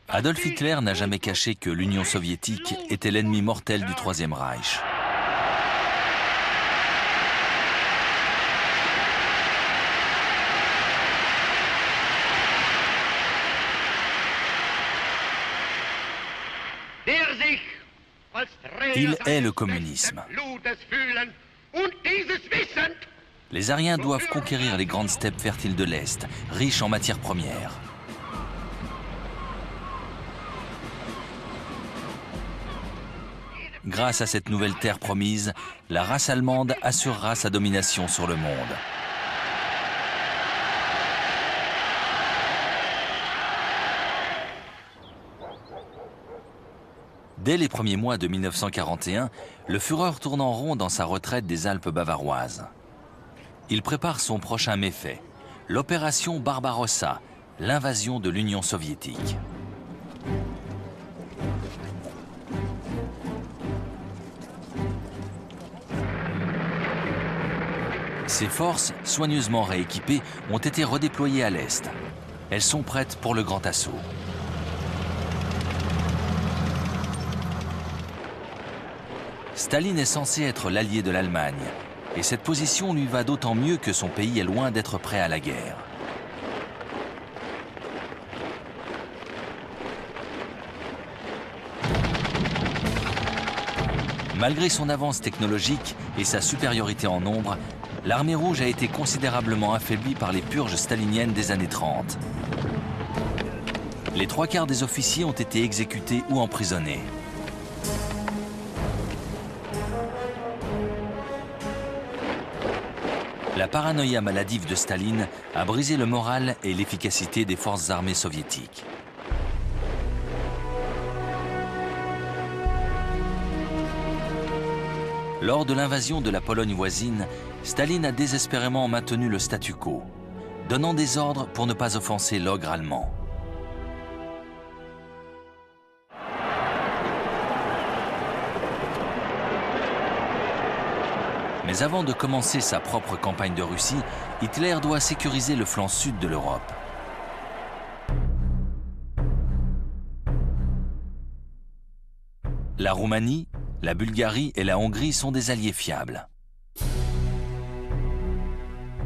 Adolf Hitler n'a jamais caché que l'Union soviétique était l'ennemi mortel du Troisième Reich. Il est le communisme. Les Aryens doivent conquérir les grandes steppes fertiles de l'Est, riches en matières premières. Grâce à cette nouvelle terre promise, la race allemande assurera sa domination sur le monde. Dès les premiers mois de 1941, le Führer tourne en rond dans sa retraite des Alpes bavaroises. Il prépare son prochain méfait, l'opération Barbarossa, l'invasion de l'Union soviétique. Ces forces, soigneusement rééquipées, ont été redéployées à l'Est. Elles sont prêtes pour le grand assaut. Staline est censé être l'allié de l'Allemagne, et cette position lui va d'autant mieux que son pays est loin d'être prêt à la guerre. Malgré son avance technologique et sa supériorité en nombre, l'armée rouge a été considérablement affaiblie par les purges staliniennes des années 30. Les 3/4 des officiers ont été exécutés ou emprisonnés. La paranoïa maladive de Staline a brisé le moral et l'efficacité des forces armées soviétiques. Lors de l'invasion de la Pologne voisine, Staline a désespérément maintenu le statu quo, donnant des ordres pour ne pas offenser l'ogre allemand. Mais avant de commencer sa propre campagne de Russie, Hitler doit sécuriser le flanc sud de l'Europe. La Roumanie, la Bulgarie et la Hongrie sont des alliés fiables.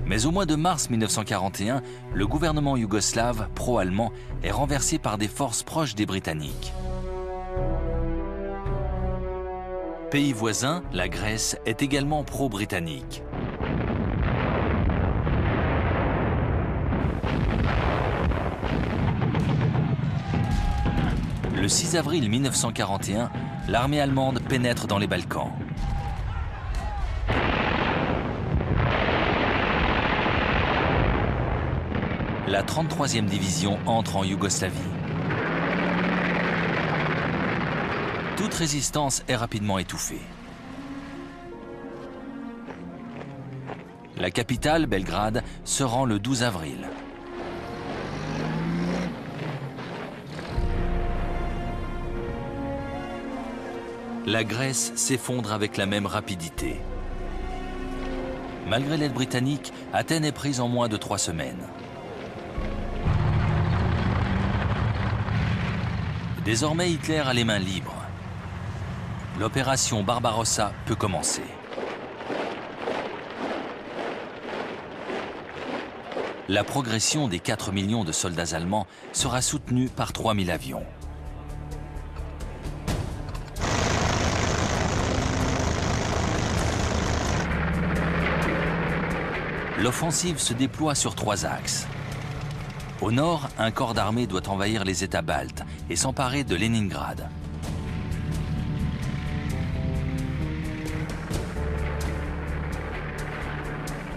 Mais au mois de mars 1941, le gouvernement yougoslave pro-allemand est renversé par des forces proches des Britanniques. Pays voisin, la Grèce, est également pro-britannique. Le 6 avril 1941, l'armée allemande pénètre dans les Balkans. La 33e division entre en Yougoslavie. Toute résistance est rapidement étouffée. La capitale, Belgrade, se rend le 12 avril. La Grèce s'effondre avec la même rapidité. Malgré l'aide britannique, Athènes est prise en moins de 3 semaines. Désormais, Hitler a les mains libres. L'opération Barbarossa peut commencer. La progression des 4 millions de soldats allemands sera soutenue par 3000 avions. L'offensive se déploie sur 3 axes. Au nord, un corps d'armée doit envahir les États baltes et s'emparer de Leningrad.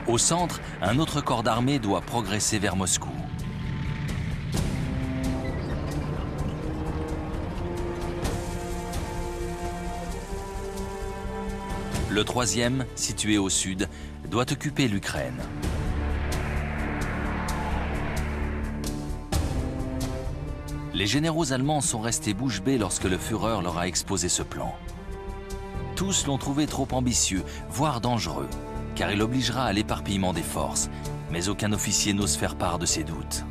Au centre, un autre corps d'armée doit progresser vers Moscou. Le troisième, situé au sud, doit occuper l'Ukraine. Les généraux allemands sont restés bouche bée lorsque le Führer leur a exposé ce plan. Tous l'ont trouvé trop ambitieux, voire dangereux, car il obligera à l'éparpillement des forces, mais aucun officier n'ose faire part de ses doutes.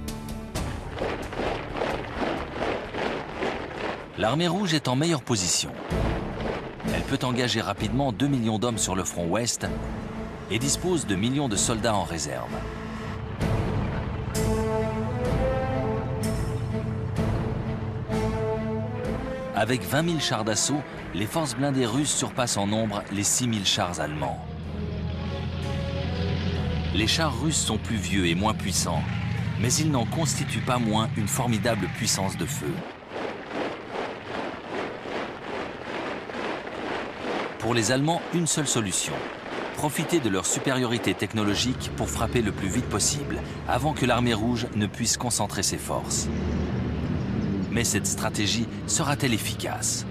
L'armée rouge est en meilleure position. Elle peut engager rapidement 2 millions d'hommes sur le front ouest et dispose de millions de soldats en réserve. Avec 20 000 chars d'assaut, les forces blindées russes surpassent en nombre les 6 000 chars allemands. Les chars russes sont plus vieux et moins puissants, mais ils n'en constituent pas moins une formidable puissance de feu. Pour les Allemands, une seule solution: profiter de leur supériorité technologique pour frapper le plus vite possible, avant que l'armée rouge ne puisse concentrer ses forces. Mais cette stratégie sera-t-elle efficace?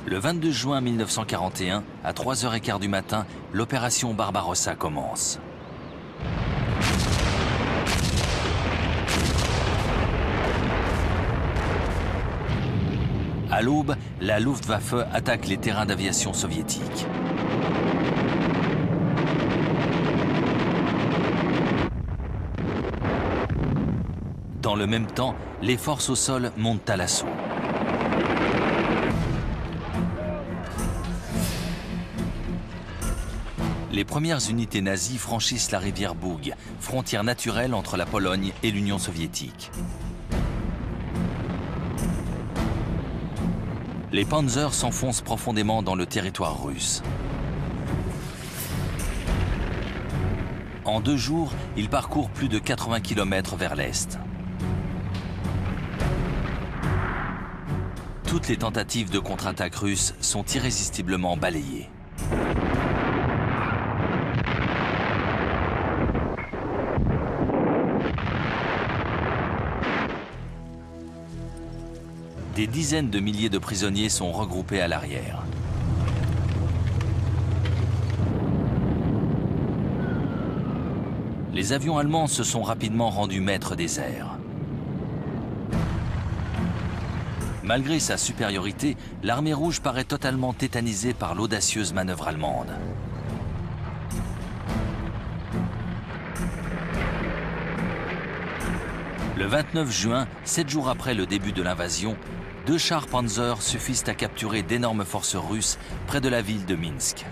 Le 22 juin 1941, à 3h15 du matin, l'opération Barbarossa commence. À l'aube, la Luftwaffe attaque les terrains d'aviation soviétiques. Dans le même temps, les forces au sol montent à l'assaut. Les premières unités nazies franchissent la rivière Boug, frontière naturelle entre la Pologne et l'Union soviétique. Les panzers s'enfoncent profondément dans le territoire russe. En 2 jours, ils parcourent plus de 80 km vers l'est. Toutes les tentatives de contre-attaque russes sont irrésistiblement balayées. Des dizaines de milliers de prisonniers sont regroupés à l'arrière. Les avions allemands se sont rapidement rendus maîtres des airs. Malgré sa supériorité, l'armée rouge paraît totalement tétanisée par l'audacieuse manœuvre allemande. Le 29 juin, 7 jours après le début de l'invasion, 2 chars Panzer suffisent à capturer d'énormes forces russes près de la ville de Minsk.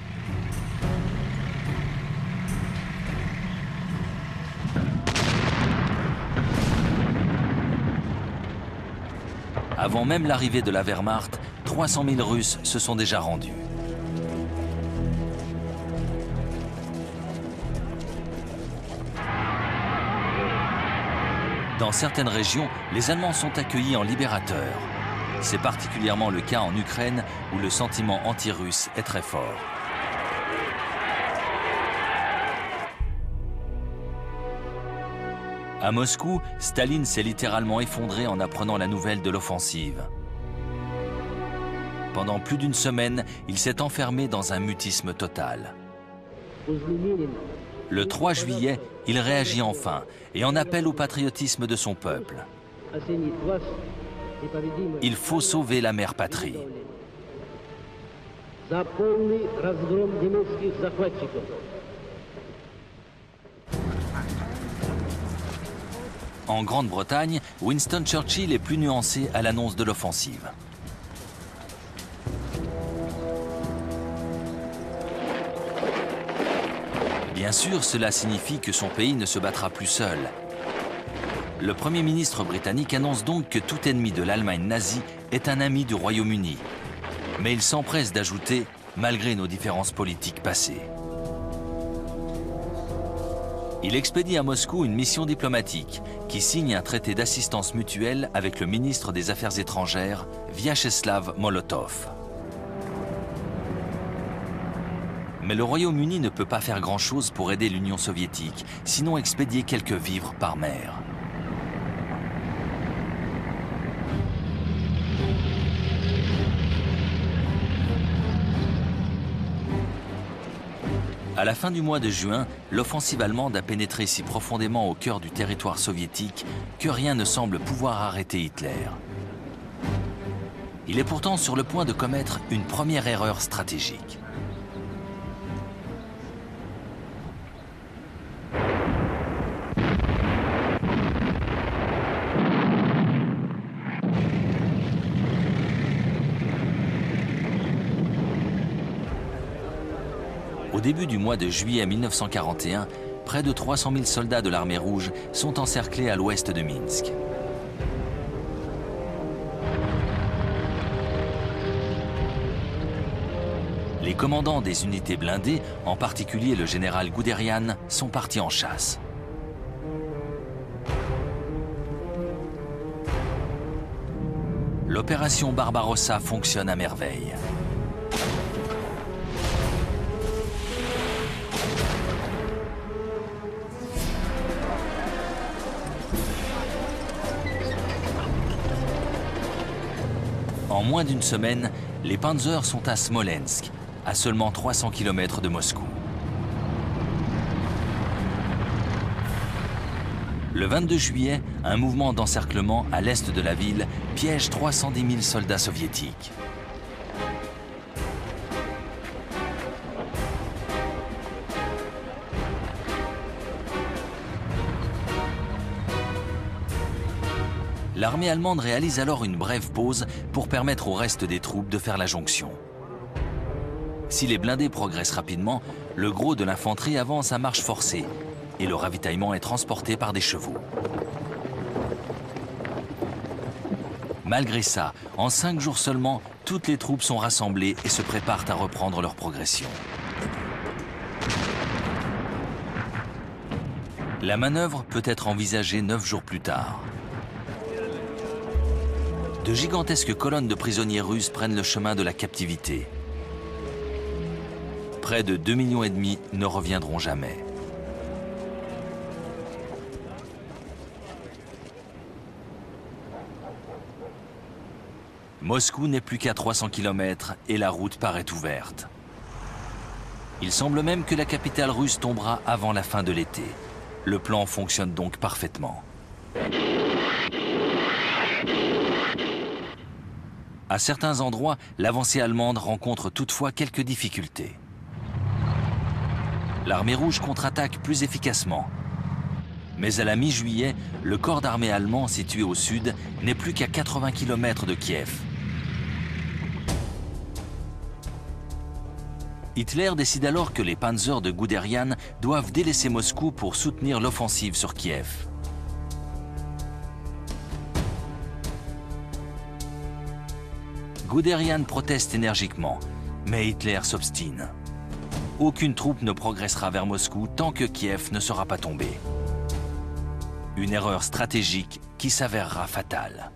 Avant même l'arrivée de la Wehrmacht, 300 000 Russes se sont déjà rendus. Dans certaines régions, les Allemands sont accueillis en libérateurs. C'est particulièrement le cas en Ukraine, où le sentiment anti-russe est très fort. À Moscou, Staline s'est littéralement effondré en apprenant la nouvelle de l'offensive. Pendant plus d'une semaine, il s'est enfermé dans un mutisme total. Le 3 juillet, il réagit enfin et en appelle au patriotisme de son peuple. Il faut sauver la mère patrie. En Grande-Bretagne, Winston Churchill est plus nuancé à l'annonce de l'offensive. Bien sûr, cela signifie que son pays ne se battra plus seul. Le Premier ministre britannique annonce donc que tout ennemi de l'Allemagne nazie est un ami du Royaume-Uni. Mais il s'empresse d'ajouter « malgré nos différences politiques passées ». Il expédie à Moscou une mission diplomatique qui signe un traité d'assistance mutuelle avec le ministre des Affaires étrangères, Vyacheslav Molotov. Mais le Royaume-Uni ne peut pas faire grand-chose pour aider l'Union soviétique, sinon expédier quelques vivres par mer. À la fin du mois de juin, l'offensive allemande a pénétré si profondément au cœur du territoire soviétique que rien ne semble pouvoir arrêter Hitler. Il est pourtant sur le point de commettre une première erreur stratégique. début du mois de juillet 1941, près de 300 000 soldats de l'armée rouge sont encerclés à l'ouest de Minsk. Les commandants des unités blindées, en particulier le général Guderian, sont partis en chasse. L'opération Barbarossa fonctionne à merveille. En moins d'une semaine, les Panzers sont à Smolensk, à seulement 300 km de Moscou. Le 22 juillet, un mouvement d'encerclement à l'est de la ville piège 310 000 soldats soviétiques. L'armée allemande réalise alors une brève pause pour permettre au reste des troupes de faire la jonction. Si les blindés progressent rapidement, le gros de l'infanterie avance à marche forcée et le ravitaillement est transporté par des chevaux. Malgré ça, en 5 jours seulement, toutes les troupes sont rassemblées et se préparent à reprendre leur progression. La manœuvre peut être envisagée 9 jours plus tard. De gigantesques colonnes de prisonniers russes prennent le chemin de la captivité. Près de 2,5 millions ne reviendront jamais. Moscou n'est plus qu'à 300 km et la route paraît ouverte. Il semble même que la capitale russe tombera avant la fin de l'été. Le plan fonctionne donc parfaitement. À certains endroits, l'avancée allemande rencontre toutefois quelques difficultés. L'armée rouge contre-attaque plus efficacement. Mais à la mi-juillet, le corps d'armée allemand situé au sud n'est plus qu'à 80 km de Kiev. Hitler décide alors que les panzers de Guderian doivent délaisser Moscou pour soutenir l'offensive sur Kiev. Guderian proteste énergiquement, mais Hitler s'obstine. Aucune troupe ne progressera vers Moscou tant que Kiev ne sera pas tombé. Une erreur stratégique qui s'avérera fatale.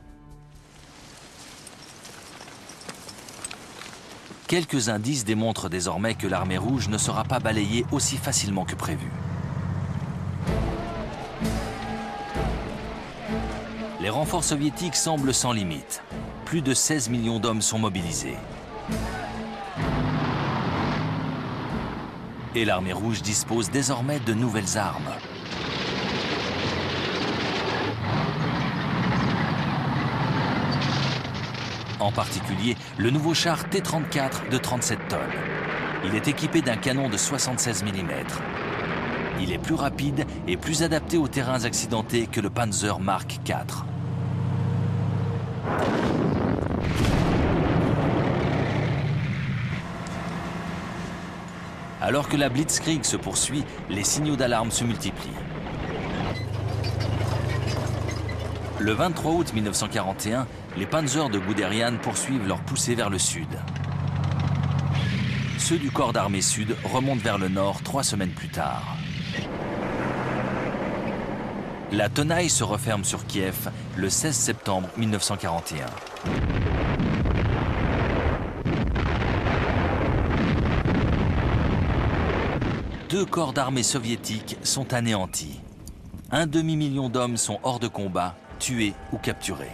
Quelques indices démontrent désormais que l'armée rouge ne sera pas balayée aussi facilement que prévu. Les renforts soviétiques semblent sans limite. Plus de 16 millions d'hommes sont mobilisés. Et l'armée rouge dispose désormais de nouvelles armes. En particulier, le nouveau char T-34 de 37 tonnes. Il est équipé d'un canon de 76 mm. Il est plus rapide et plus adapté aux terrains accidentés que le Panzer Mark IV. Alors que la Blitzkrieg se poursuit, les signaux d'alarme se multiplient. Le 23 août 1941, les Panzers de Guderian poursuivent leur poussée vers le sud. Ceux du corps d'armée sud remontent vers le nord 3 semaines plus tard. La tenaille se referme sur Kiev le 16 septembre 1941. Deux corps d'armée soviétiques sont anéantis. Un demi-million d'hommes sont hors de combat, tués ou capturés.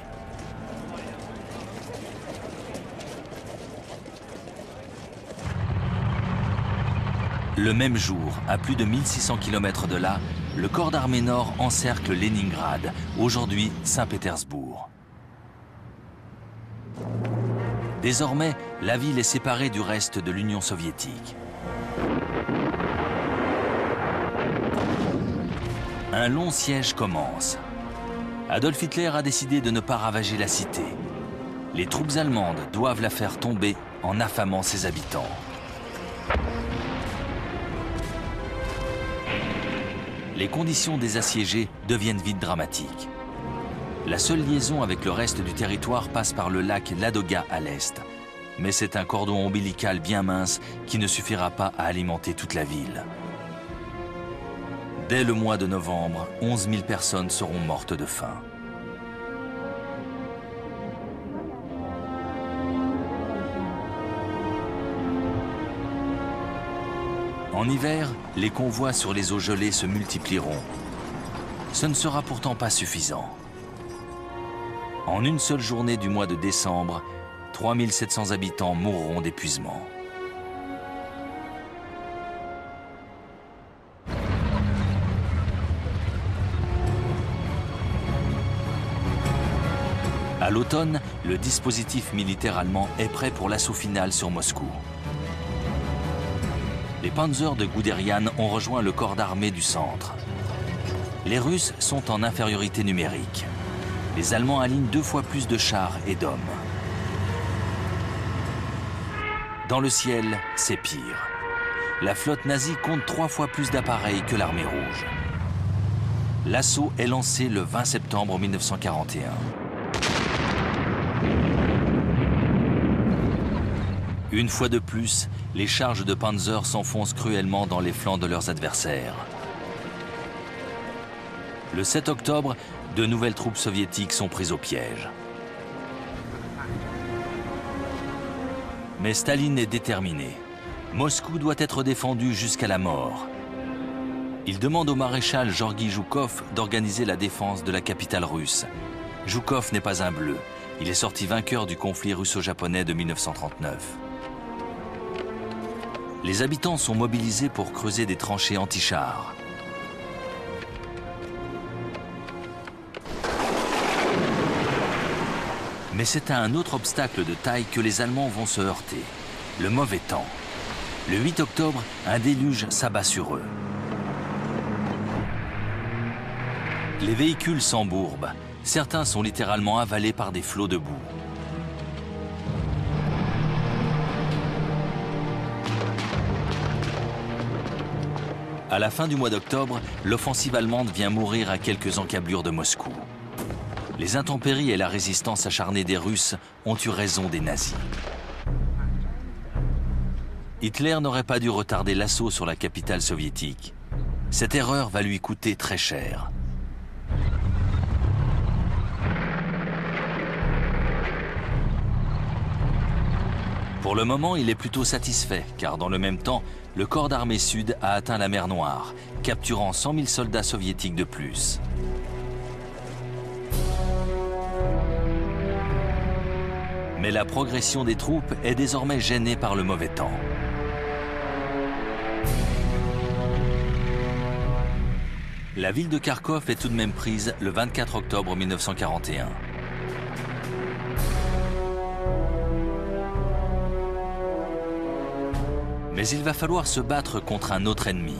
Le même jour, à plus de 1600 km de là, le corps d'armée nord encercle Leningrad, aujourd'hui Saint-Pétersbourg. Désormais, la ville est séparée du reste de l'Union soviétique. Un long siège commence. Adolf Hitler a décidé de ne pas ravager la cité. Les troupes allemandes doivent la faire tomber en affamant ses habitants. les conditions des assiégés deviennent vite dramatiques. La seule liaison avec le reste du territoire passe par le lac Ladoga à l'est. Mais c'est un cordon ombilical bien mince qui ne suffira pas à alimenter toute la ville. Dès le mois de novembre, 11 000 personnes seront mortes de faim. En hiver, les convois sur les eaux gelées se multiplieront. Ce ne sera pourtant pas suffisant. En une seule journée du mois de décembre, 3 700 habitants mourront d'épuisement. À l'automne, le dispositif militaire allemand est prêt pour l'assaut final sur Moscou. Les panzers de Guderian ont rejoint le corps d'armée du centre. Les Russes sont en infériorité numérique. Les Allemands alignent 2 fois plus de chars et d'hommes. Dans le ciel, c'est pire. La flotte nazie compte 3 fois plus d'appareils que l'armée rouge. L'assaut est lancé le 20 septembre 1941. Une fois de plus, les charges de Panzer s'enfoncent cruellement dans les flancs de leurs adversaires. Le 7 octobre, de nouvelles troupes soviétiques sont prises au piège. Mais Staline est déterminé. Moscou doit être défendu jusqu'à la mort. Il demande au maréchal Georgi Zhukov d'organiser la défense de la capitale russe. Zhukov n'est pas un bleu. Il est sorti vainqueur du conflit russo-japonais de 1939. Les habitants sont mobilisés pour creuser des tranchées anti-chars. Mais c'est à un autre obstacle de taille que les Allemands vont se heurter, le mauvais temps. Le 8 octobre, un déluge s'abat sur eux. Les véhicules s'embourbent. Certains sont littéralement avalés par des flots de boue. À la fin du mois d'octobre, l'offensive allemande vient mourir à quelques encablures de Moscou. Les intempéries et la résistance acharnée des Russes ont eu raison des nazis. Hitler n'aurait pas dû retarder l'assaut sur la capitale soviétique. Cette erreur va lui coûter très cher. Pour le moment, il est plutôt satisfait, car dans le même temps, le corps d'armée sud a atteint la mer Noire, capturant 100 000 soldats soviétiques de plus. Mais la progression des troupes est désormais gênée par le mauvais temps. La ville de Kharkov est tout de même prise le 24 octobre 1941. Mais il va falloir se battre contre un autre ennemi,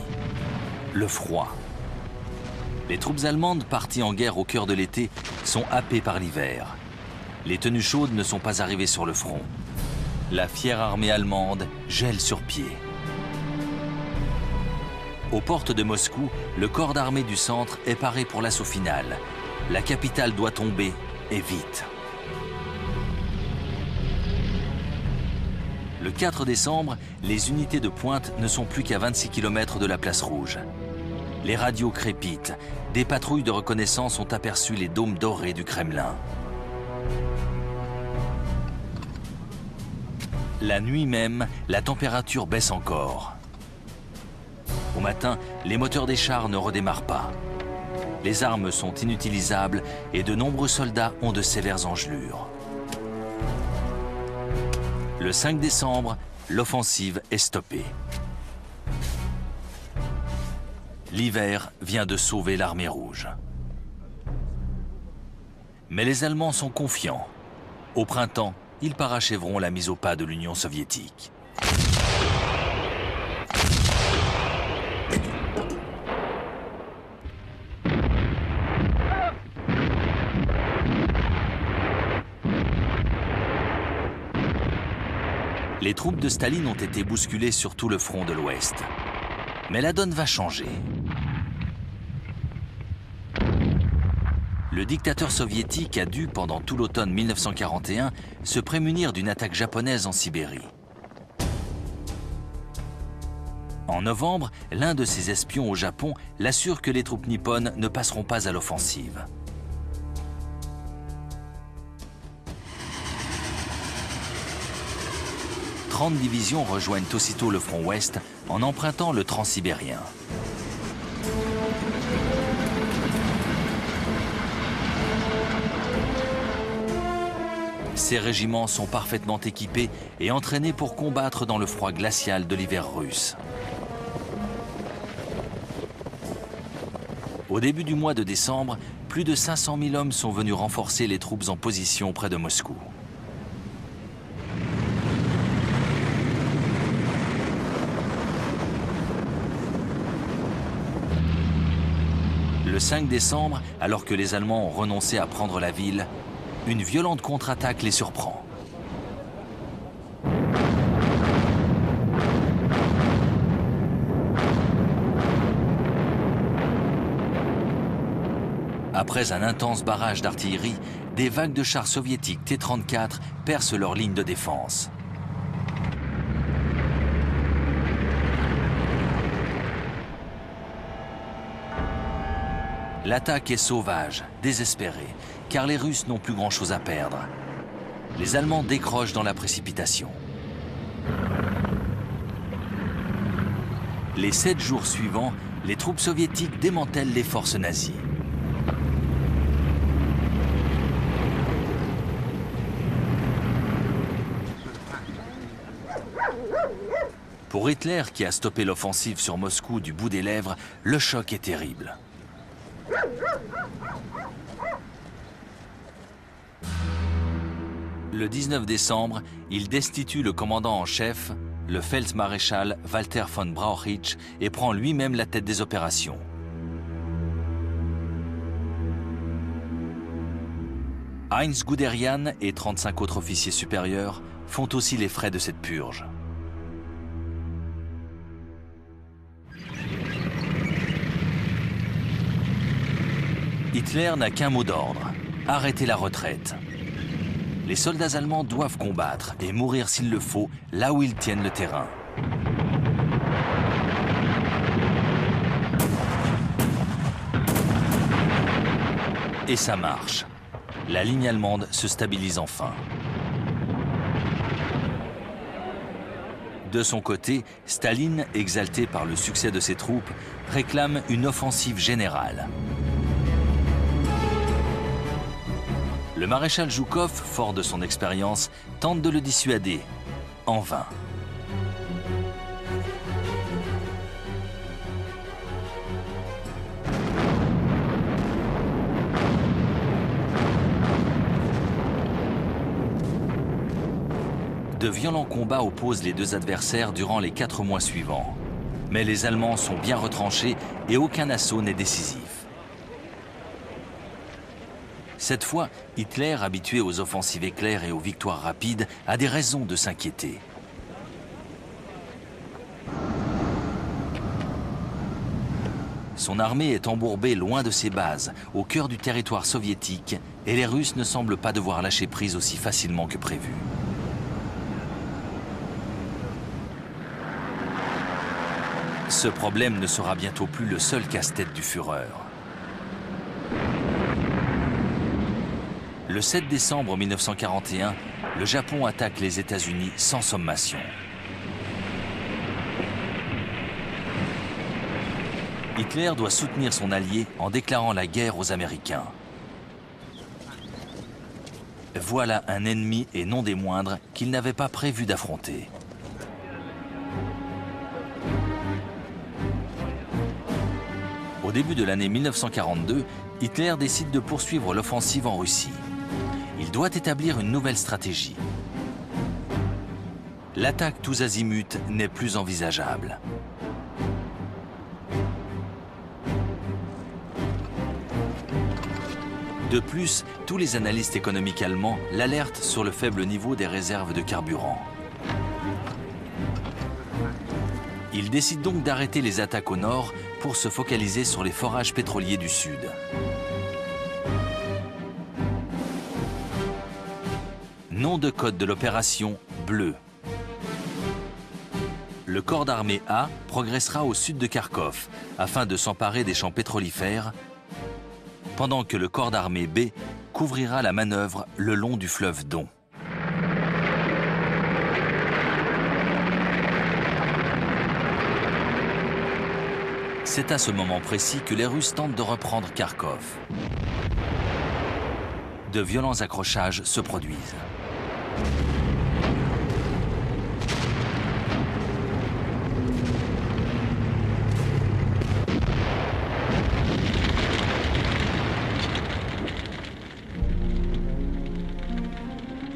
le froid. Les troupes allemandes parties en guerre au cœur de l'été sont happées par l'hiver. Les tenues chaudes ne sont pas arrivées sur le front. La fière armée allemande gèle sur pied. Aux portes de Moscou, le corps d'armée du centre est paré pour l'assaut final. La capitale doit tomber, et vite. Le 4 décembre, les unités de pointe ne sont plus qu'à 26 km de la place rouge. Les radios crépitent. Des patrouilles de reconnaissance ont aperçu les dômes dorés du Kremlin. La nuit même, la température baisse encore. Au matin, les moteurs des chars ne redémarrent pas. Les armes sont inutilisables et de nombreux soldats ont de sévères engelures. Le 5 décembre, l'offensive est stoppée. L'hiver vient de sauver l'armée rouge. Mais les Allemands sont confiants. Au printemps, ils parachèveront la mise au pas de l'Union soviétique. Les troupes de Staline ont été bousculées sur tout le front de l'Ouest. Mais la donne va changer. Le dictateur soviétique a dû, pendant tout l'automne 1941, se prémunir d'une attaque japonaise en Sibérie. En novembre, l'un de ses espions au Japon l'assure que les troupes nippones ne passeront pas à l'offensive. « 30 divisions rejoignent aussitôt le front ouest en empruntant le transsibérien. Ces régiments sont parfaitement équipés et entraînés pour combattre dans le froid glacial de l'hiver russe. Au début du mois de décembre, plus de 500 000 hommes sont venus renforcer les troupes en position près de Moscou. Le 5 décembre, alors que les Allemands ont renoncé à prendre la ville, une violente contre-attaque les surprend. Après un intense barrage d'artillerie, des vagues de chars soviétiques T-34 percent leur ligne de défense. L'attaque est sauvage, désespérée, car les Russes n'ont plus grand-chose à perdre. Les Allemands décrochent dans la précipitation. Les 7 jours suivants, les troupes soviétiques démantèlent les forces nazies. Pour Hitler, qui a stoppé l'offensive sur Moscou du bout des lèvres, le choc est terrible. Le 19 décembre, il destitue le commandant en chef, le Feldmaréchal Walter von Brauchitsch, et prend lui-même la tête des opérations. Heinz Guderian et 35 autres officiers supérieurs font aussi les frais de cette purge. Hitler n'a qu'un mot d'ordre, arrêter la retraite. Les soldats allemands doivent combattre et mourir s'il le faut, là où ils tiennent le terrain. Et ça marche. La ligne allemande se stabilise enfin. De son côté, Staline, exalté par le succès de ses troupes, réclame une offensive générale. Le maréchal Zhukov, fort de son expérience, tente de le dissuader, en vain. De violents combats opposent les deux adversaires durant les 4 mois suivants. Mais les Allemands sont bien retranchés et aucun assaut n'est décisif. Cette fois, Hitler, habitué aux offensives éclairs et aux victoires rapides, a des raisons de s'inquiéter. Son armée est embourbée loin de ses bases, au cœur du territoire soviétique, et les Russes ne semblent pas devoir lâcher prise aussi facilement que prévu. Ce problème ne sera bientôt plus le seul casse-tête du Führer. Le 7 décembre 1941, le Japon attaque les États-Unis sans sommation. Hitler doit soutenir son allié en déclarant la guerre aux Américains. Voilà un ennemi, et non des moindres, qu'il n'avait pas prévu d'affronter. Au début de l'année 1942, Hitler décide de poursuivre l'offensive en Russie. Il doit établir une nouvelle stratégie. L'attaque tous azimuts n'est plus envisageable. De plus, tous les analystes économiques allemands l'alertent sur le faible niveau des réserves de carburant. Il décide donc d'arrêter les attaques au nord pour se focaliser sur les forages pétroliers du sud. Nom de code de l'opération Bleu. Le corps d'armée A progressera au sud de Kharkov afin de s'emparer des champs pétrolifères, pendant que le corps d'armée B couvrira la manœuvre le long du fleuve Don. C'est à ce moment précis que les Russes tentent de reprendre Kharkov. De violents accrochages se produisent.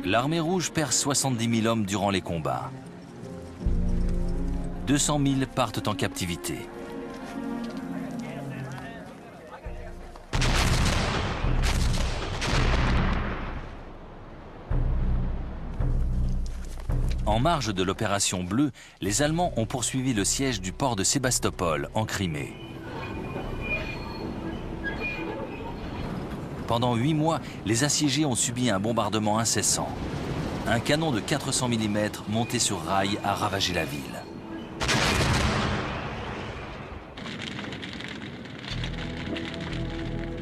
L'armée rouge perd 70 000 hommes durant les combats. 200 000 partent en captivité. En marge de l'opération Bleue, les Allemands ont poursuivi le siège du port de Sébastopol, en Crimée. Pendant 8 mois, les assiégés ont subi un bombardement incessant. Un canon de 400 mm monté sur rail a ravagé la ville.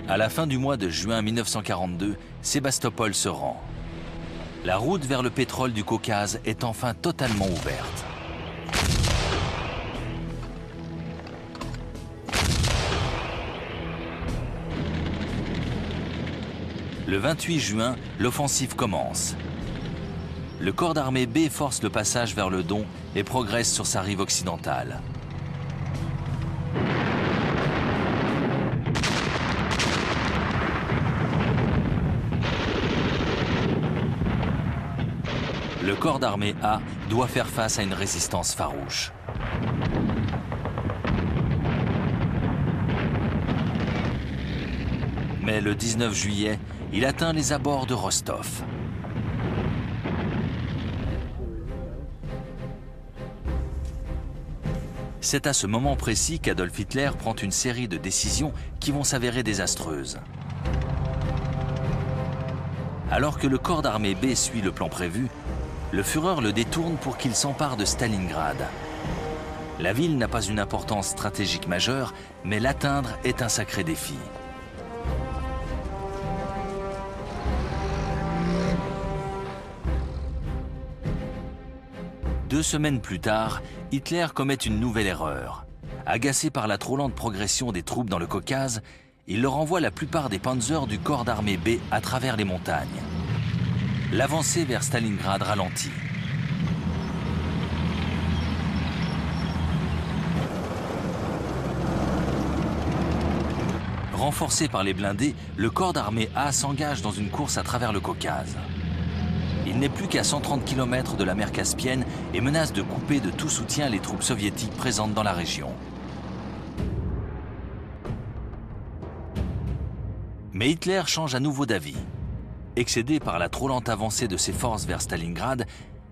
À la fin du mois de juin 1942, Sébastopol se rend. La route vers le pétrole du Caucase est enfin totalement ouverte. Le 28 juin, l'offensive commence. Le corps d'armée B force le passage vers le Don et progresse sur sa rive occidentale. Le corps d'armée A doit faire face à une résistance farouche. Mais le 19 juillet, il atteint les abords de Rostov. C'est à ce moment précis qu'Adolf Hitler prend une série de décisions qui vont s'avérer désastreuses. Alors que le corps d'armée B suit le plan prévu, le Führer le détourne pour qu'il s'empare de Stalingrad. La ville n'a pas une importance stratégique majeure, mais l'atteindre est un sacré défi. Deux semaines plus tard, Hitler commet une nouvelle erreur. Agacé par la trop lente progression des troupes dans le Caucase, il leur envoie la plupart des panzers du corps d'armée B à travers les montagnes. L'avancée vers Stalingrad ralentit. Renforcé par les blindés, le corps d'armée A s'engage dans une course à travers le Caucase. Il n'est plus qu'à 130 km de la mer Caspienne et menace de couper de tout soutien les troupes soviétiques présentes dans la région. Mais Hitler change à nouveau d'avis. Excédé par la trop lente avancée de ses forces vers Stalingrad,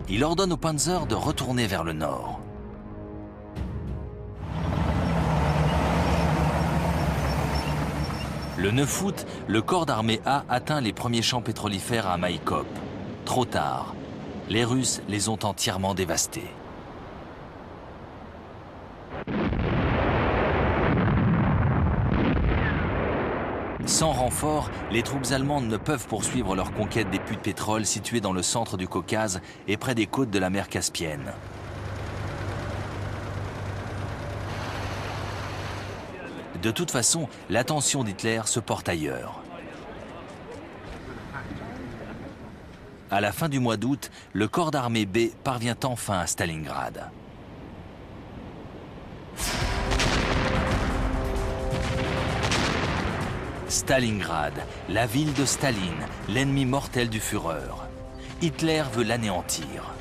il ordonne aux panzers de retourner vers le nord. Le 9 août, le corps d'armée A atteint les premiers champs pétrolifères à Maïkop. Trop tard, les Russes les ont entièrement dévastés. Sans renfort, les troupes allemandes ne peuvent poursuivre leur conquête des puits de pétrole situés dans le centre du Caucase et près des côtes de la mer Caspienne. De toute façon, l'attention d'Hitler se porte ailleurs. À la fin du mois d'août, le corps d'armée B parvient enfin à Stalingrad. Stalingrad, la ville de Staline, l'ennemi mortel du Führer. Hitler veut l'anéantir.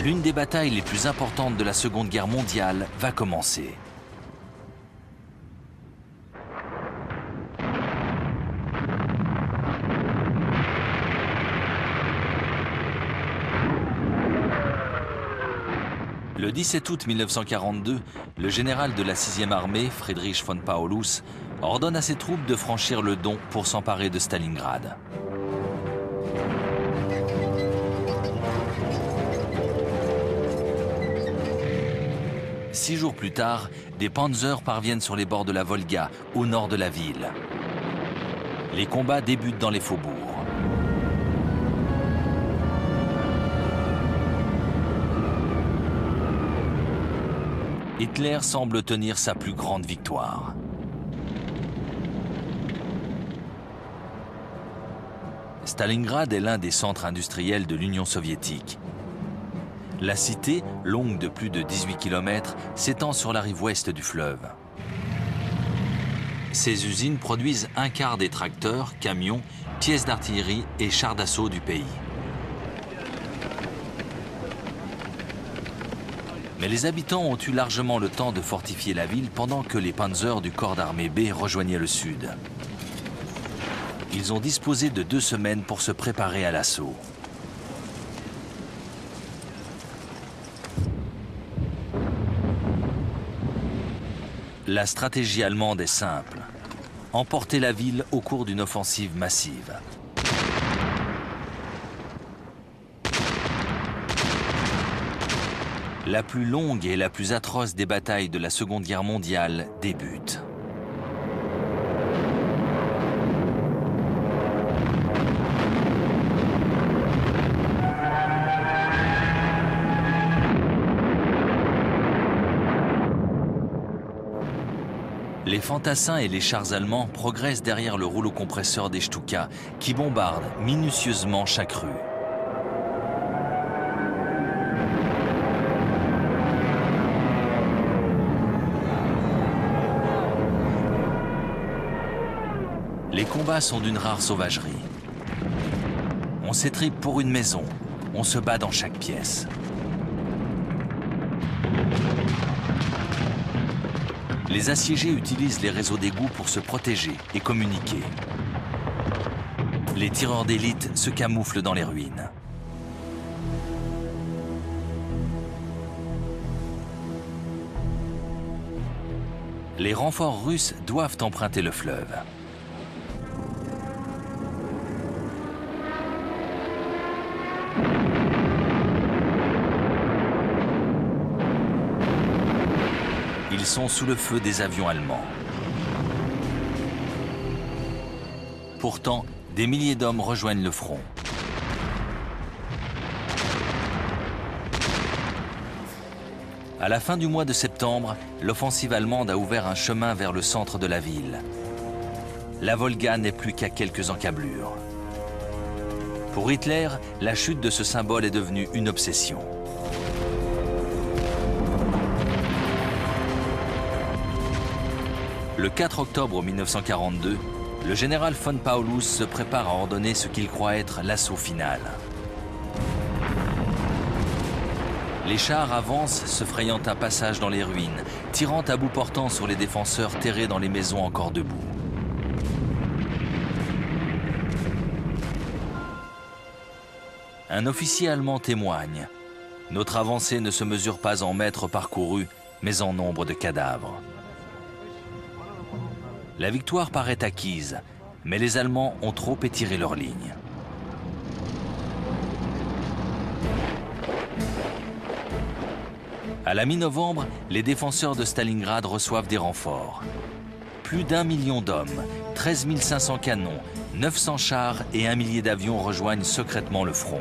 L'une des batailles les plus importantes de la Seconde Guerre mondiale va commencer. Le 17 août 1942, le général de la 6e armée, Friedrich von Paulus, ordonne à ses troupes de franchir le Don pour s'emparer de Stalingrad. 6 jours plus tard, des panzers parviennent sur les bords de la Volga, au nord de la ville. Les combats débutent dans les faubourgs. Hitler semble tenir sa plus grande victoire. Stalingrad est l'un des centres industriels de l'Union soviétique. La cité, longue de plus de 18 km, s'étend sur la rive ouest du fleuve. Ces usines produisent un quart des tracteurs, camions, pièces d'artillerie et chars d'assaut du pays. Mais les habitants ont eu largement le temps de fortifier la ville pendant que les panzers du corps d'armée B rejoignaient le sud. Ils ont disposé de 2 semaines pour se préparer à l'assaut. La stratégie allemande est simple. Emporter la ville au cours d'une offensive massive. La plus longue et la plus atroce des batailles de la Seconde Guerre mondiale débute. Les fantassins et les chars allemands progressent derrière le rouleau compresseur des Stuka qui bombardent minutieusement chaque rue. Les combats sont d'une rare sauvagerie. On s'étripe pour une maison, on se bat dans chaque pièce. Les assiégés utilisent les réseaux d'égouts pour se protéger et communiquer. Les tireurs d'élite se camouflent dans les ruines. Les renforts russes doivent emprunter le fleuve. Ils sont sous le feu des avions allemands. Pourtant, des milliers d'hommes rejoignent le front. À la fin du mois de septembre, l'offensive allemande a ouvert un chemin vers le centre de la ville. La Volga n'est plus qu'à quelques encablures. Pour Hitler, la chute de ce symbole est devenue une obsession. Le 4 octobre 1942, le général von Paulus se prépare à ordonner ce qu'il croit être l'assaut final. Les chars avancent, se frayant un passage dans les ruines, tirant à bout portant sur les défenseurs terrés dans les maisons encore debout. Un officier allemand témoigne. « Notre avancée ne se mesure pas en mètres parcourus, mais en nombre de cadavres. » La victoire paraît acquise, mais les Allemands ont trop étiré leur ligne. À la mi-novembre, les défenseurs de Stalingrad reçoivent des renforts. Plus d'1 million d'hommes, 13 500 canons, 900 chars et 1 millier d'avions rejoignent secrètement le front.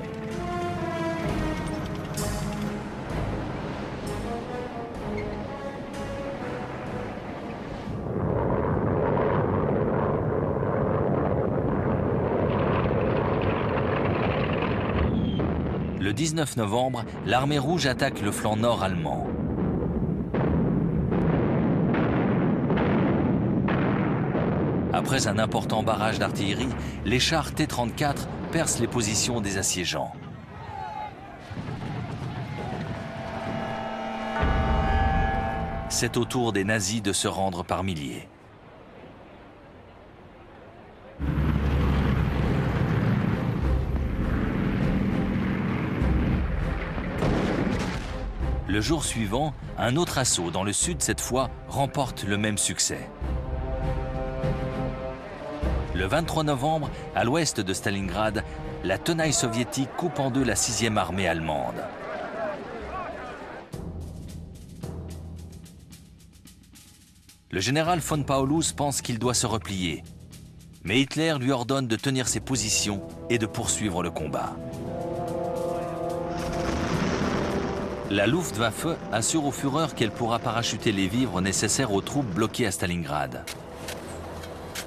Le 19 novembre, l'armée rouge attaque le flanc nord allemand. Après un important barrage d'artillerie, les chars T-34 percent les positions des assiégeants. C'est au tour des nazis de se rendre par milliers. Le jour suivant, un autre assaut dans le sud cette fois remporte le même succès. Le 23 novembre, à l'ouest de Stalingrad, la tenaille soviétique coupe en deux la 6e armée allemande. Le général von Paulus pense qu'il doit se replier, mais Hitler lui ordonne de tenir ses positions et de poursuivre le combat. La Luftwaffe assure au Führer qu'elle pourra parachuter les vivres nécessaires aux troupes bloquées à Stalingrad.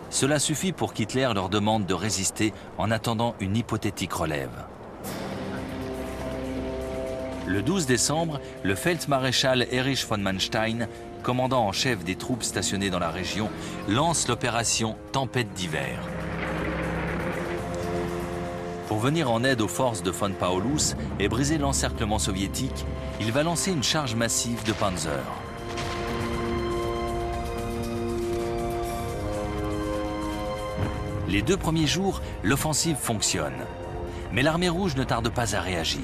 Cela suffit pour qu'Hitler leur demande de résister en attendant une hypothétique relève. Le 12 décembre, le Feldmaréchal Erich von Manstein, commandant en chef des troupes stationnées dans la région, lance l'opération Tempête d'hiver. Pour venir en aide aux forces de von Paulus et briser l'encerclement soviétique, il va lancer une charge massive de Panzer. Les 2 premiers jours, l'offensive fonctionne, mais l'armée rouge ne tarde pas à réagir.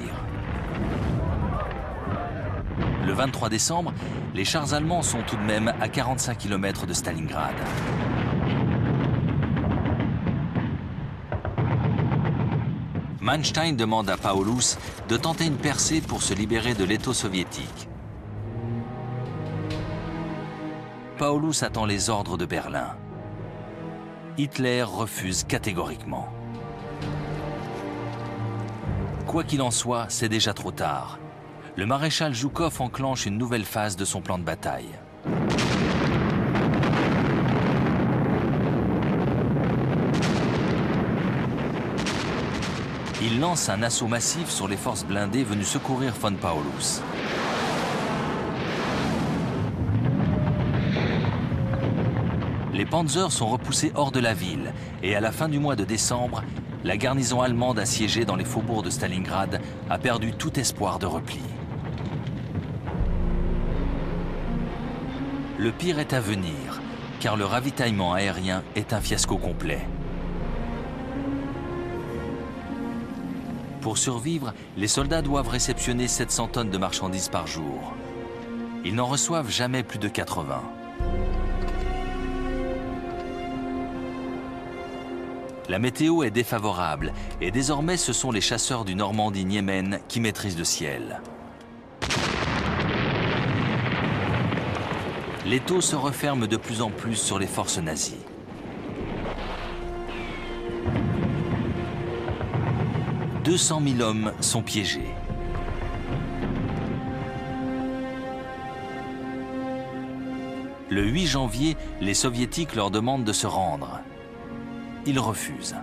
Le 23 décembre, les chars allemands sont tout de même à 45 km de Stalingrad. Manstein demande à Paulus de tenter une percée pour se libérer de l'étau soviétique. Paulus attend les ordres de Berlin. Hitler refuse catégoriquement. Quoi qu'il en soit, c'est déjà trop tard. Le maréchal Zhukov enclenche une nouvelle phase de son plan de bataille. Il lance un assaut massif sur les forces blindées venues secourir von Paulus. Les Panzers sont repoussés hors de la ville et à la fin du mois de décembre, la garnison allemande assiégée dans les faubourgs de Stalingrad a perdu tout espoir de repli. Le pire est à venir, car le ravitaillement aérien est un fiasco complet. Pour survivre, les soldats doivent réceptionner 700 tonnes de marchandises par jour. Ils n'en reçoivent jamais plus de 80. La météo est défavorable et désormais ce sont les chasseurs du Normandie-Niemen qui maîtrisent le ciel. L'étau se referme de plus en plus sur les forces nazies. « 200 000 hommes sont piégés. Le 8 janvier, les Soviétiques leur demandent de se rendre. Ils refusent.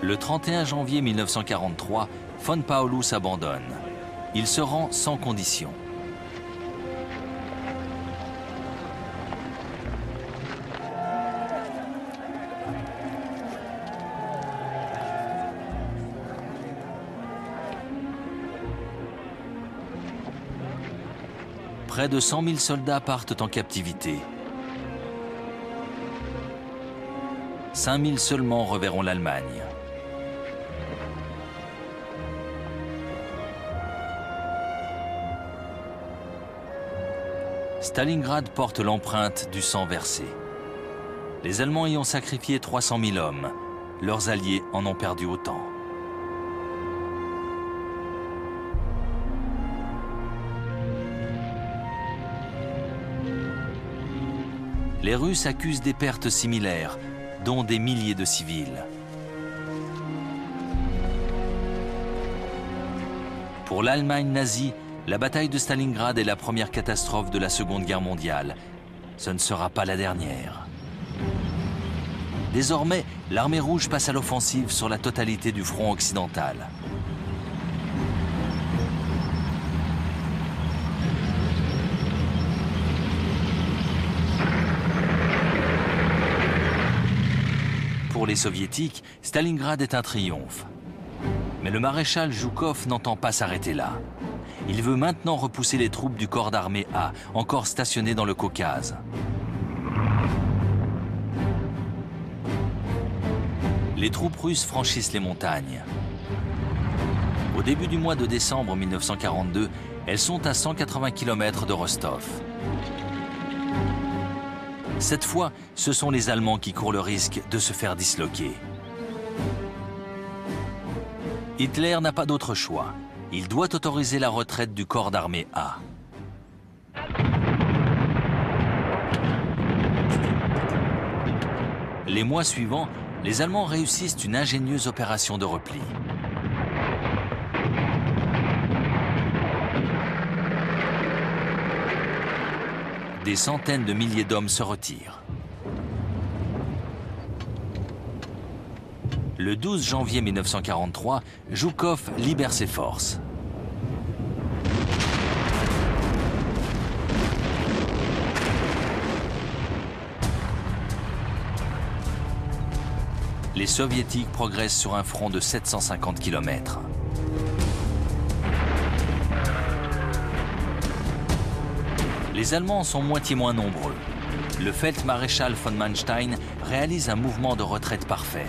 Le 31 janvier 1943, von Paulus abandonne. Il se rend sans condition. Près de 100 000 soldats partent en captivité. 5 000 seulement reverront l'Allemagne. Stalingrad porte l'empreinte du sang versé. Les Allemands y ont sacrifié 300 000 hommes. Leurs alliés en ont perdu autant. Les Russes accusent des pertes similaires, dont des milliers de civils. Pour l'Allemagne nazie, la bataille de Stalingrad est la première catastrophe de la Seconde Guerre mondiale. Ce ne sera pas la dernière. Désormais, l'armée rouge passe à l'offensive sur la totalité du front occidental. Pour les soviétiques, Stalingrad est un triomphe. Mais le maréchal Zhukov n'entend pas s'arrêter là. Il veut maintenant repousser les troupes du corps d'armée A, encore stationnées dans le Caucase. Les troupes russes franchissent les montagnes. Au début du mois de décembre 1942, elles sont à 180 km de Rostov. Cette fois, ce sont les Allemands qui courent le risque de se faire disloquer. Hitler n'a pas d'autre choix. Il doit autoriser la retraite du corps d'armée A. Les mois suivants, les Allemands réussissent une ingénieuse opération de repli. Des centaines de milliers d'hommes se retirent. Le 12 janvier 1943, Zhukov libère ses forces. Les Soviétiques progressent sur un front de 750 km. Les Allemands sont moitié moins nombreux. Le Feldmaréchal von Manstein réalise un mouvement de retraite parfait.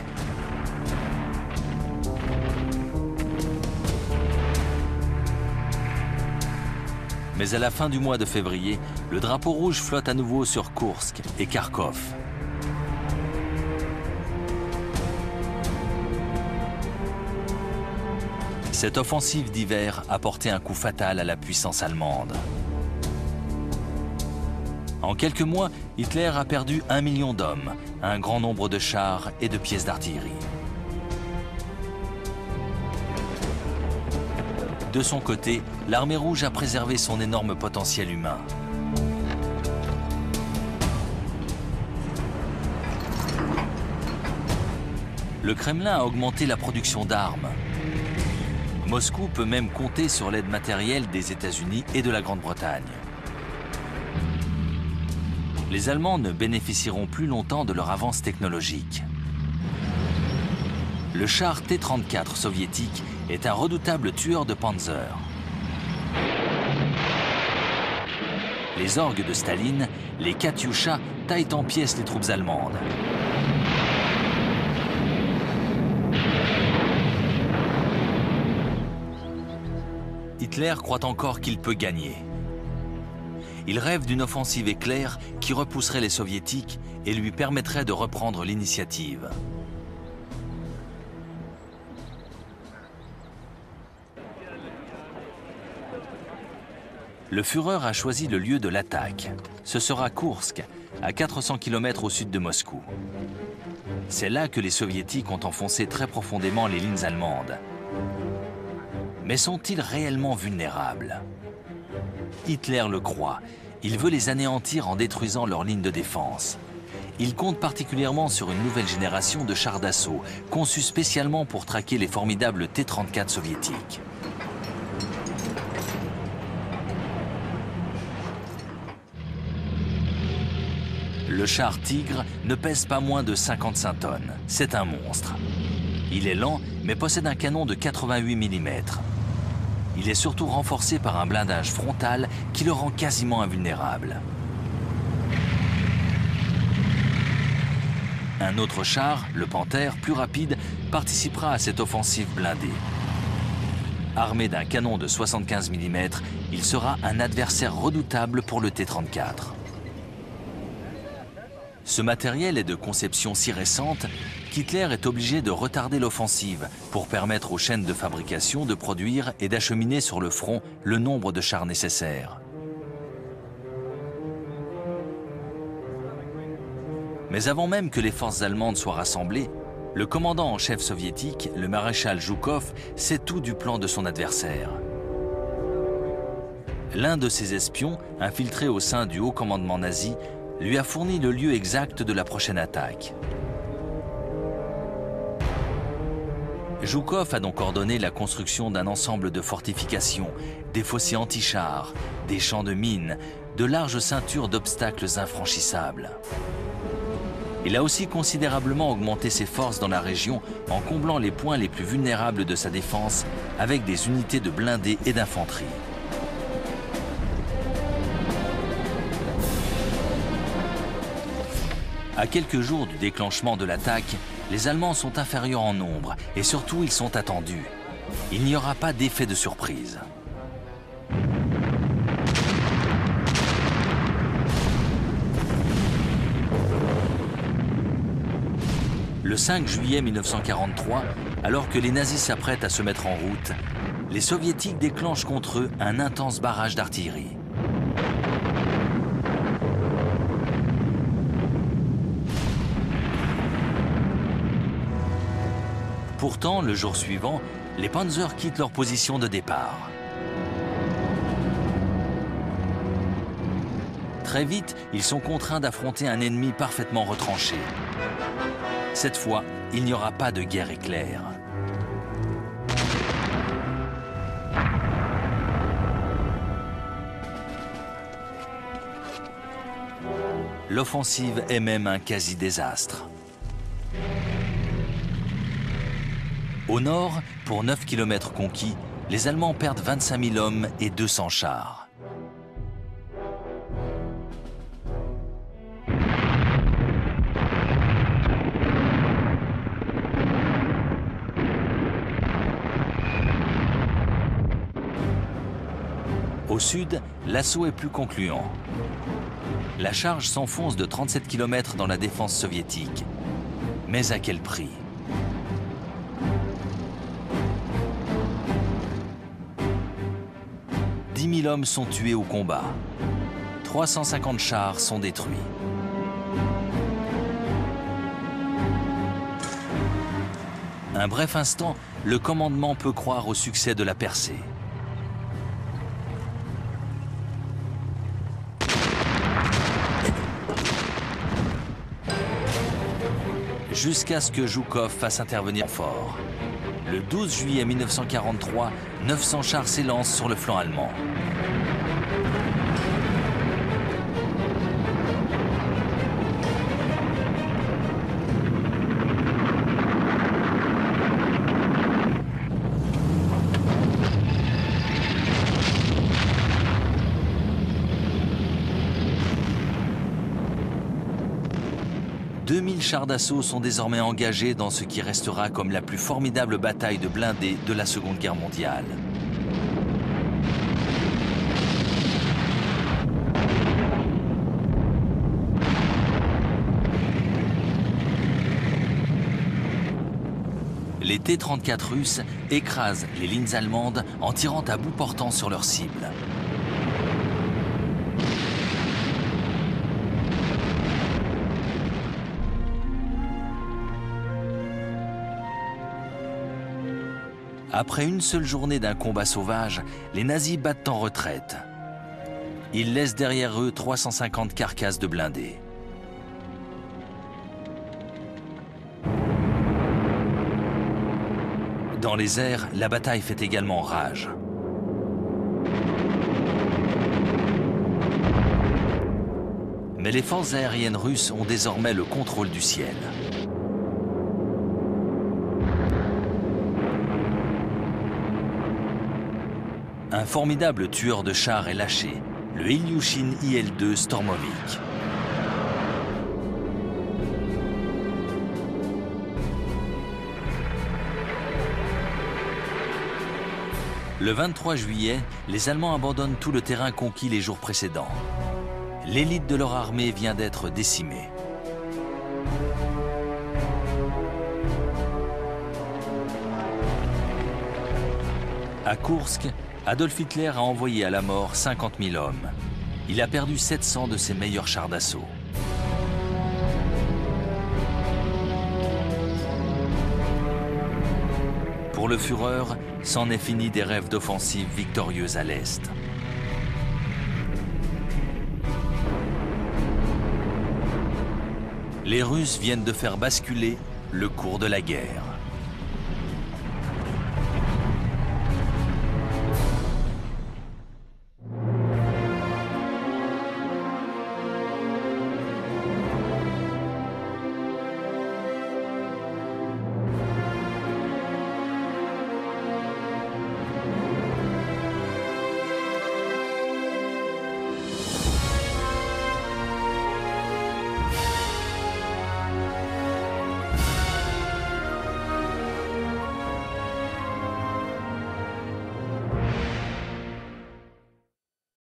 Mais à la fin du mois de février, le drapeau rouge flotte à nouveau sur Koursk et Kharkov. Cette offensive d'hiver a porté un coup fatal à la puissance allemande. En quelques mois, Hitler a perdu 1 million d'hommes, un grand nombre de chars et de pièces d'artillerie. De son côté, l'armée rouge a préservé son énorme potentiel humain. Le Kremlin a augmenté la production d'armes. Moscou peut même compter sur l'aide matérielle des États-Unis et de la Grande-Bretagne. Les Allemands ne bénéficieront plus longtemps de leur avance technologique. Le char T-34 soviétique est un redoutable tueur de Panzer. Les orgues de Staline, les Katyusha, taillent en pièces les troupes allemandes. Hitler croit encore qu'il peut gagner. Il rêve d'une offensive éclair qui repousserait les Soviétiques et lui permettrait de reprendre l'initiative. Le Führer a choisi le lieu de l'attaque. Ce sera Koursk, à 400 km au sud de Moscou. C'est là que les Soviétiques ont enfoncé très profondément les lignes allemandes. Mais sont-ils réellement vulnérables? Hitler le croit. Il veut les anéantir en détruisant leurs lignes de défense. Il compte particulièrement sur une nouvelle génération de chars d'assaut, conçus spécialement pour traquer les formidables T-34 soviétiques. Le char Tigre ne pèse pas moins de 55 tonnes. C'est un monstre. Il est lent, mais possède un canon de 88 mm. Il est surtout renforcé par un blindage frontal qui le rend quasiment invulnérable. Un autre char, le Panthère, plus rapide, participera à cette offensive blindée. Armé d'un canon de 75 mm, il sera un adversaire redoutable pour le T-34. Ce matériel est de conception si récente qu'Hitler est obligé de retarder l'offensive pour permettre aux chaînes de fabrication de produire et d'acheminer sur le front le nombre de chars nécessaires. Mais avant même que les forces allemandes soient rassemblées, le commandant en chef soviétique, le maréchal Zhukov, sait tout du plan de son adversaire. L'un de ses espions, infiltré au sein du haut commandement nazi, lui a fourni le lieu exact de la prochaine attaque. Zhukov a donc ordonné la construction d'un ensemble de fortifications, des fossés anti-chars, des champs de mines, de larges ceintures d'obstacles infranchissables. Il a aussi considérablement augmenté ses forces dans la région en comblant les points les plus vulnérables de sa défense avec des unités de blindés et d'infanterie. À quelques jours du déclenchement de l'attaque, les Allemands sont inférieurs en nombre et surtout ils sont attendus. il n'y aura pas d'effet de surprise. Le 5 juillet 1943, alors que les nazis s'apprêtent à se mettre en route, les soviétiques déclenchent contre eux un intense barrage d'artillerie. Pourtant, le jour suivant, les Panzers quittent leur position de départ. Très vite, ils sont contraints d'affronter un ennemi parfaitement retranché. Cette fois, il n'y aura pas de guerre éclair. L'offensive est même un quasi-désastre. Au nord, pour 9 km conquis, les Allemands perdent 25 000 hommes et 200 chars. Au sud, l'assaut est plus concluant. La charge s'enfonce de 37 km dans la défense soviétique. Mais à quel prix? « 10 000 hommes sont tués au combat. 350 chars sont détruits. Un bref instant, le commandement peut croire au succès de la percée. Jusqu'à ce que Zhukov fasse intervenir fort. Le 12 juillet 1943, 900 chars s'élancent sur le flanc allemand. « 2000 chars d'assaut sont désormais engagés dans ce qui restera comme la plus formidable bataille de blindés de la Seconde Guerre mondiale. Les T-34 russes écrasent les lignes allemandes en tirant à bout portant sur leurs cibles. Après une seule journée d'un combat sauvage, les nazis battent en retraite. Ils laissent derrière eux 350 carcasses de blindés. Dans les airs, la bataille fait également rage. Mais les forces aériennes russes ont désormais le contrôle du ciel. Un formidable tueur de chars est lâché, le Ilyushin IL-2 Stormovik. Le 23 juillet, les Allemands abandonnent tout le terrain conquis les jours précédents. L'élite de leur armée vient d'être décimée. À Koursk, Adolf Hitler a envoyé à la mort 50 000 hommes. Il a perdu 700 de ses meilleurs chars d'assaut. Pour le Führer, c'en est fini des rêves d'offensive victorieuse à l'Est. Les Russes viennent de faire basculer le cours de la guerre.